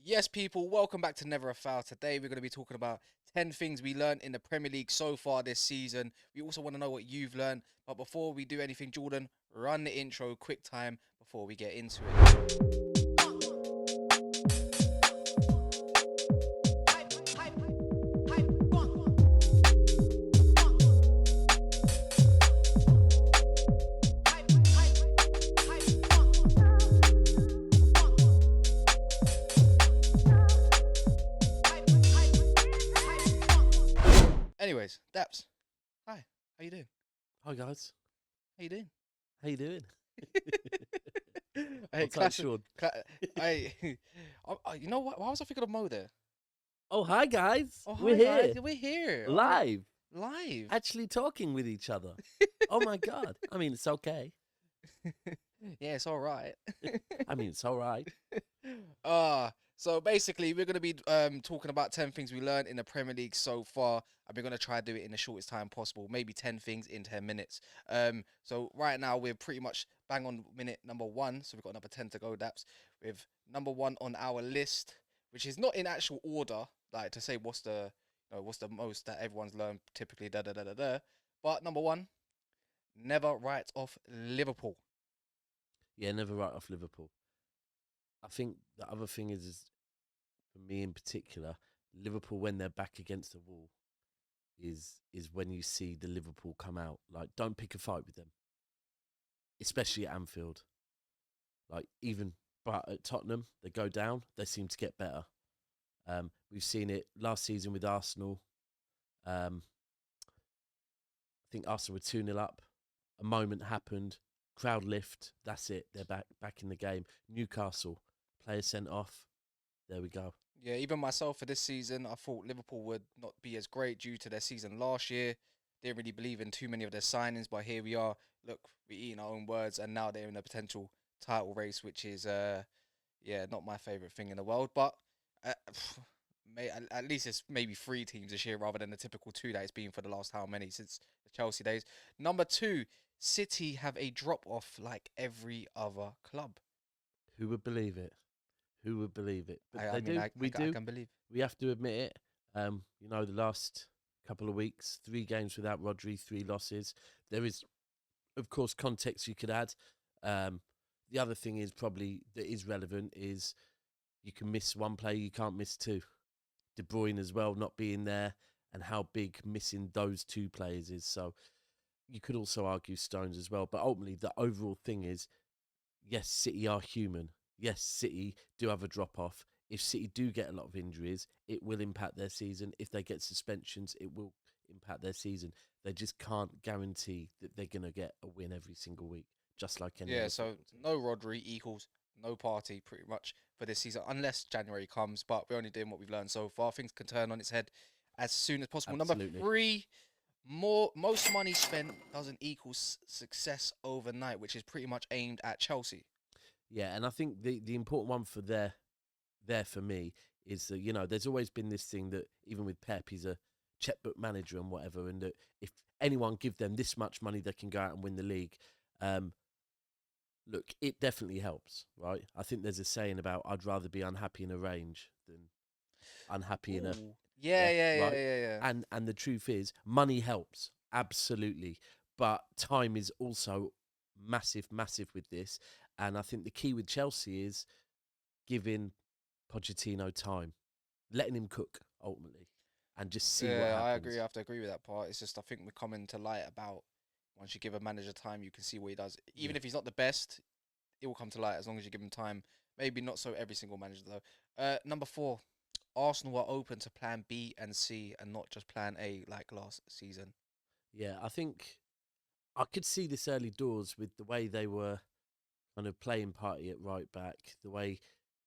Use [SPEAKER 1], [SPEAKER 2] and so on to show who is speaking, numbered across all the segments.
[SPEAKER 1] Yes, people, welcome back to Never a Foul. Today we're going to be talking about 10 things we learned in the Premier League so far this season. We also want to know what you've learned. But before we do anything, Jordan, run the intro quick time before we get into it. Anyways, Daps, hi, how you doing?
[SPEAKER 2] Hi guys,
[SPEAKER 1] How you doing?
[SPEAKER 2] how you doing?
[SPEAKER 1] Hey,
[SPEAKER 2] What's that,
[SPEAKER 1] classic.
[SPEAKER 2] Sean?
[SPEAKER 1] I, you know what? Why was I thinking of Mo there?
[SPEAKER 2] Oh, hi guys,
[SPEAKER 1] Oh,
[SPEAKER 2] we're
[SPEAKER 1] hi
[SPEAKER 2] here
[SPEAKER 1] guys, we're here. Oh my,
[SPEAKER 2] live,
[SPEAKER 1] live.
[SPEAKER 2] actually talking with each other. Oh my god, I mean it's okay.
[SPEAKER 1] Yeah, it's all right.
[SPEAKER 2] I mean it's all right.
[SPEAKER 1] So basically we're gonna be talking about 10 things we learned in the Premier League so far, and we're gonna try to do it in the shortest time possible, maybe 10 things in 10 minutes. So right now we're pretty much bang on minute number one, so we've got another 10 to go, Daps, with number one on our list, which is not in actual order, like to say what's the most that everyone's learned typically, da da da da da. But number one, never write off Liverpool.
[SPEAKER 2] Yeah, never write off Liverpool. I think the other thing is for me in particular, Liverpool when they're back against the wall is when you see the Liverpool come out. Like, don't pick a fight with them, especially at Anfield. Like even but at Tottenham, they go down, they seem to get better. We've seen it last season with Arsenal. Um, I think Arsenal were 2-0 up. A moment happened, crowd lift, that's it. They're back in the game. Newcastle, player sent off. There we go.
[SPEAKER 1] Yeah, even myself for this season, I thought Liverpool would not be as great due to their season last year. Didn't really believe in too many of their signings, but here we are. Look, we're eating our own words, and now they're in a potential title race, which is, yeah, not my favorite thing in the world. But uh, at least it's maybe three teams this year rather than the typical two that it's been for the last how many since the Chelsea days. Number two, City have a drop off like every other club.
[SPEAKER 2] Who would believe it? Who would believe it? But
[SPEAKER 1] I
[SPEAKER 2] they
[SPEAKER 1] mean,
[SPEAKER 2] do.
[SPEAKER 1] I,
[SPEAKER 2] We
[SPEAKER 1] I
[SPEAKER 2] do.
[SPEAKER 1] can believe.
[SPEAKER 2] We have to admit it. The last couple of weeks, 3 games without Rodri, 3 losses. There is, of course, context you could add. Um, the other thing is probably that is relevant is you can miss one player, you can't miss two. De Bruyne as well not being there, and how big missing those two players is. So you could also argue Stones as well. But ultimately, the overall thing is, yes, City are human. Yes, City do have a drop off. If City do get a lot of injuries, it will impact their season. If they get suspensions, it will impact their season. They just can't guarantee that they're going to get a win every single week, just like any
[SPEAKER 1] Yeah,
[SPEAKER 2] other
[SPEAKER 1] so
[SPEAKER 2] football team.
[SPEAKER 1] no Rodri equals no party pretty much for this season, unless January comes. But we're only doing what we've learned so far. Things can turn on its head as soon as possible. Number
[SPEAKER 2] Absolutely.
[SPEAKER 1] three, most money spent doesn't equal success overnight, which is pretty much aimed at Chelsea.
[SPEAKER 2] Yeah, and I think the important one for there for me is that there's always been this thing that even with Pep, he's a checkbook manager and whatever, and that if anyone give them this much money, they can go out and win the league. Um, Look, it definitely helps, right? I think there's a saying about I'd rather be unhappy in a range than unhappy in a
[SPEAKER 1] Ooh, yeah,
[SPEAKER 2] yeah,
[SPEAKER 1] yeah, yeah,
[SPEAKER 2] right.
[SPEAKER 1] yeah, yeah.
[SPEAKER 2] And the truth is, money helps absolutely, but time is also massive with this. And I think the key with Chelsea is giving Pochettino time, letting him cook ultimately, and just see what
[SPEAKER 1] Yeah, I agree. I
[SPEAKER 2] happens.
[SPEAKER 1] have to agree with that part. It's just I think we're coming to light about once you give a manager time, you can see what he does.
[SPEAKER 2] Yeah,
[SPEAKER 1] Even if he's not the best, it will come to light as long as you give him time. Maybe not so every single manager though. Number four, Arsenal are open to plan B and C and not just plan A like last season.
[SPEAKER 2] yeah. I think I could see this early doors with the way they were kind of playing party at right back. The way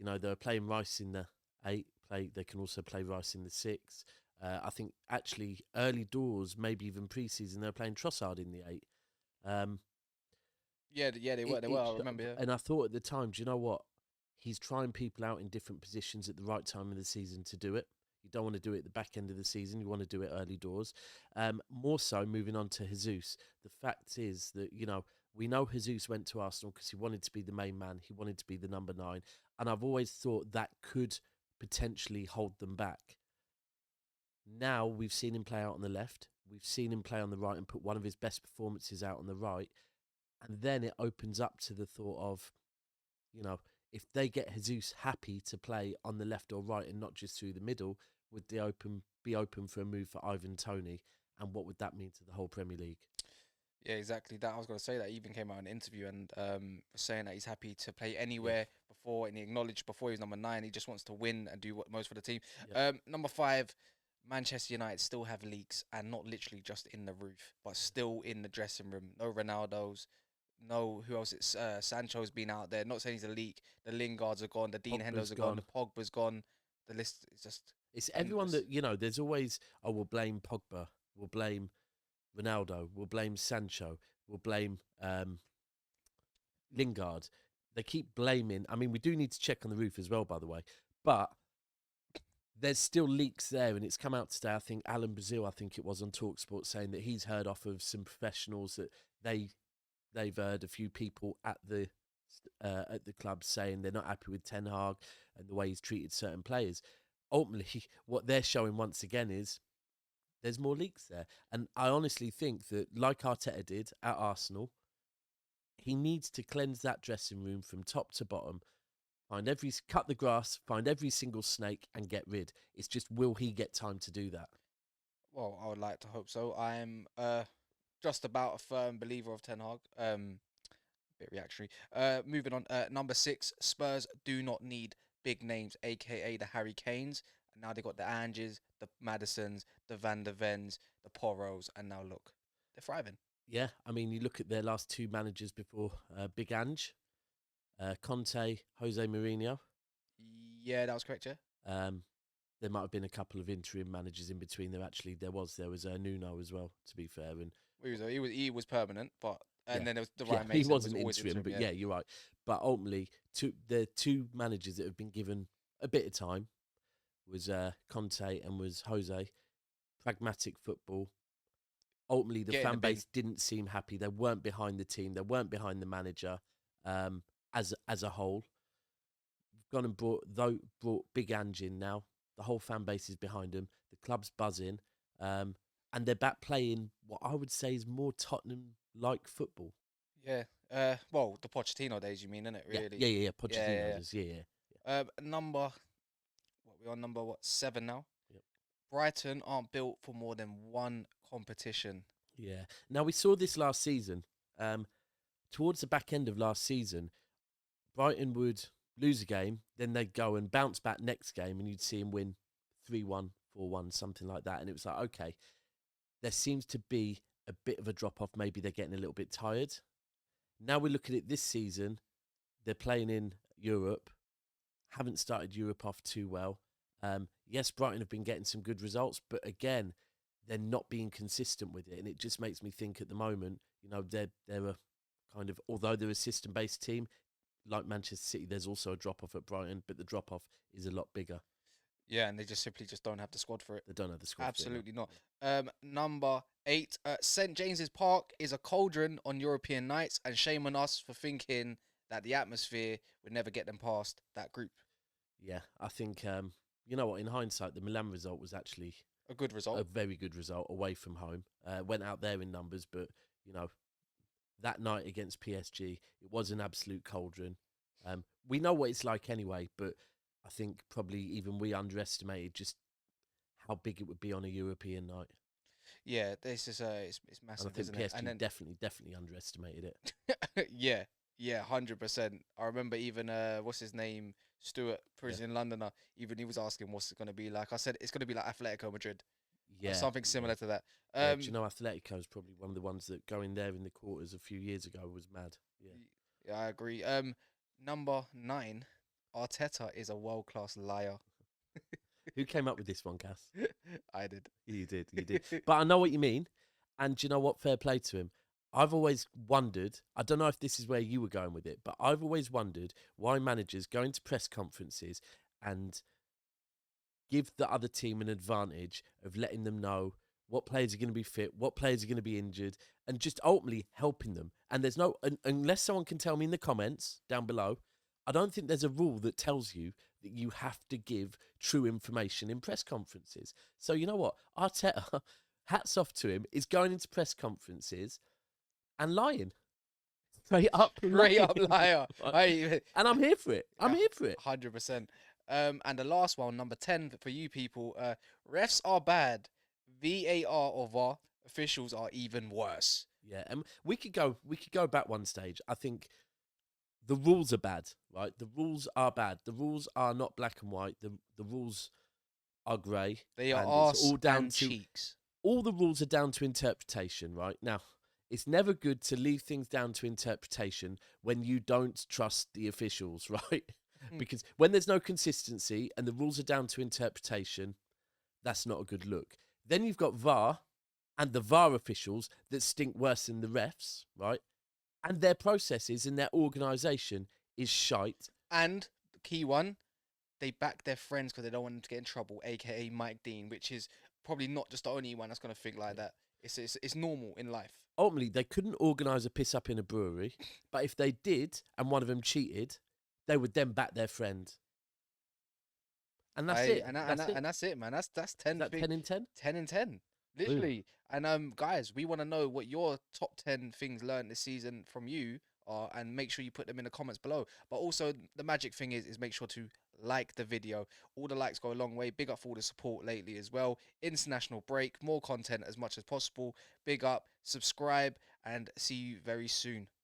[SPEAKER 2] they were playing Rice in the eight. They can also play Rice in the six. I think actually early doors, maybe even pre-season, they were playing Trossard in the eight. Um,
[SPEAKER 1] Yeah, yeah, they were. They were. I remember. Yeah.
[SPEAKER 2] and I thought at the time, do you know what? He's trying people out in different positions at the right time of the season to do it. You don't want to do it at the back end of the season. You want to do it early doors. More so, moving on to Jesus. The fact is that we know Jesus went to Arsenal because he wanted to be the main man. He wanted to be the number 9, and I've always thought that could potentially hold them back. Now we've seen him play out on the left. We've seen him play on the right and put one of his best performances out on the right. And then it opens up to the thought of, if they get Jesus happy to play on the left or right and not just through the middle, would they be open for a move for Ivan Toney? And what would that mean to the whole Premier League?
[SPEAKER 1] Yeah, exactly. That I was going to say that he even came out in an interview and was saying that he's happy to play
[SPEAKER 2] Yeah.
[SPEAKER 1] anywhere before, and he acknowledged before he was number 9, he just wants to win and do what most for the team.
[SPEAKER 2] Yeah.
[SPEAKER 1] Number 5, Manchester United still have leaks, and not literally just in the roof, but still in the dressing room. No Ronaldo's, no who else? It's Sancho's been out there. Not saying he's a leak. The Lingards are gone. The Dean
[SPEAKER 2] Pogba's
[SPEAKER 1] Hendos are gone.
[SPEAKER 2] gone.
[SPEAKER 1] The Pogba's gone. The list is just
[SPEAKER 2] It's everyone
[SPEAKER 1] endless.
[SPEAKER 2] that, there's always, we'll blame Pogba, we'll blame Ronaldo, we'll blame Sancho, we'll blame Lingard. They keep blaming. I mean, we do need to check on the roof as well, by the way. But there's still leaks there, and it's come out today. I think Alan Brazil, I think it was on TalkSport, saying that he's heard off of some professionals that they've heard a few people at the club saying they're not happy with Ten Hag and the way he's treated certain players. Ultimately, what they're showing once again is there's more leaks there. And I honestly think that, like Arteta did at Arsenal, he needs to cleanse that dressing room from top to bottom, cut the grass, find every single snake and get rid. It's just, will he get time to do that?
[SPEAKER 1] Well, I would like to hope so. I'm just about a firm believer of Ten Hag. Bit reactionary. Moving on. Number 6, Spurs do not need big names, aka the Harry Kanes. And now they got the Anges, the Madisons, the Van der Vens, the Poros, and now look, they're thriving.
[SPEAKER 2] Yeah, I mean, you look at their last 2 managers before Big Ange, Conte, Jose Mourinho.
[SPEAKER 1] Yeah, that was correct. Yeah.
[SPEAKER 2] There might have been a couple of interim managers in between. There was Nuno as well, to be fair, and
[SPEAKER 1] He was permanent, but and
[SPEAKER 2] yeah.
[SPEAKER 1] then there was the
[SPEAKER 2] Yeah,
[SPEAKER 1] Ryan
[SPEAKER 2] he
[SPEAKER 1] Mason
[SPEAKER 2] wasn't
[SPEAKER 1] was always
[SPEAKER 2] interim, but
[SPEAKER 1] yeah.
[SPEAKER 2] yeah, you're right. But ultimately, the 2 managers that have been given a bit of time was Conte and was Jose. Pragmatic football. Ultimately, the fan base didn't seem happy. They weren't behind the team. They weren't behind the manager as a whole. We've gone and brought Big Ange in now. The whole fan base is behind him. The club's buzzing. And they're back playing what I would say is more Tottenham-like football.
[SPEAKER 1] Yeah. Well, the Pochettino days, you mean, isn't it? Really?
[SPEAKER 2] Yeah. Pochettino does. Yeah.
[SPEAKER 1] Number 7 now.
[SPEAKER 2] Yep.
[SPEAKER 1] Brighton aren't built for more than one competition.
[SPEAKER 2] Yeah. Now, we saw this last season. Towards the back end of last season, Brighton would lose a game, then they'd go and bounce back next game, and you'd see him win 3-1, 4-1, something like that. And it was like, okay, there seems to be a bit of a drop-off. Maybe they're getting a little bit tired. Now we look at it this season. They're playing in Europe. Haven't started Europe off too well. Yes, Brighton have been getting some good results, but again, they're not being consistent with it. And it just makes me think at the moment, they're a kind of, although they're a system-based team, like Manchester City, there's also a drop-off at Brighton, but the drop-off is a lot bigger.
[SPEAKER 1] Yeah, and they just simply don't have the squad for it.
[SPEAKER 2] They don't have the squad
[SPEAKER 1] Absolutely
[SPEAKER 2] for it.
[SPEAKER 1] Not. Number 8, St. James's Park is a cauldron on European nights, and shame on us for thinking that the atmosphere would never get them past that group.
[SPEAKER 2] Yeah, I think, you know what, in hindsight, the Milan result was actually
[SPEAKER 1] a good result.
[SPEAKER 2] A very good result away from home. Went out there in numbers, but, that night against PSG, it was an absolute cauldron. We know what it's like anyway, but I think probably even we underestimated just how big it would be on a European night.
[SPEAKER 1] Yeah, this is it's massive.
[SPEAKER 2] And I think PSG definitely underestimated
[SPEAKER 1] it. Yeah, 100%. I remember even what's his name, Stuart, Parisian Londoner. Even he was asking what's it going to be like. I said it's going to be like Atletico Madrid.
[SPEAKER 2] Yeah,
[SPEAKER 1] something similar to that.
[SPEAKER 2] Do you know Atletico is probably one of the ones that going there in the quarters a few years ago was mad.
[SPEAKER 1] Yeah, I agree. Number 9, Arteta is a world-class liar.
[SPEAKER 2] Who came up with this one, Cass?
[SPEAKER 1] I did.
[SPEAKER 2] You did. But I know what you mean. And do you know what? Fair play to him. I've always wondered, I don't know if this is where you were going with it, but I've always wondered why managers go into press conferences and give the other team an advantage of letting them know what players are going to be fit, what players are going to be injured, and just ultimately helping them. And there's no, unless someone can tell me in the comments down below, I don't think there's a rule that tells you that you have to give true information in press conferences. So you know what? Arteta, hats off to him, is going into press conferences and lying. Straight up
[SPEAKER 1] Straight up
[SPEAKER 2] lying.
[SPEAKER 1] liar. Hey,
[SPEAKER 2] And I'm here for it. I'm
[SPEAKER 1] yeah,
[SPEAKER 2] here for it.
[SPEAKER 1] 100%. And the last one, number 10 for you people. Refs are bad. VAR or VAR officials are even worse.
[SPEAKER 2] Yeah, and we could go back one stage. I think the rules are bad, right? The rules are bad. The rules are not black and white. The rules are grey,
[SPEAKER 1] They are
[SPEAKER 2] and it's
[SPEAKER 1] arse
[SPEAKER 2] all down
[SPEAKER 1] and
[SPEAKER 2] to
[SPEAKER 1] cheeks.
[SPEAKER 2] all the rules are down to interpretation, right? Now, it's never good to leave things down to interpretation when you don't trust the officials, right?
[SPEAKER 1] Mm.
[SPEAKER 2] Because when there's no consistency and the rules are down to interpretation, that's not a good look. Then you've got VAR and the VAR officials that stink worse than the refs, right? And their processes and their organisation is shite.
[SPEAKER 1] And the key one, they back their friends because they don't want them to get in trouble, aka Mike Dean, which is probably not just the only one that's going to think like that. It's normal in life.
[SPEAKER 2] Ultimately, they couldn't organise a piss up in a brewery, but if they did and one of them cheated, they would then back their friend. And that's it.
[SPEAKER 1] And that's it, man. That's 10
[SPEAKER 2] That 10 in 10?
[SPEAKER 1] 10 in 10. Literally. And guys, we want to know what your top 10 things learned this season from you are, and make sure you put them in the comments below. But also the magic thing is make sure to like the video. All the likes go a long way. Big up for all the support lately as well. International break, more content as much as possible. Big up, subscribe, and see you very soon.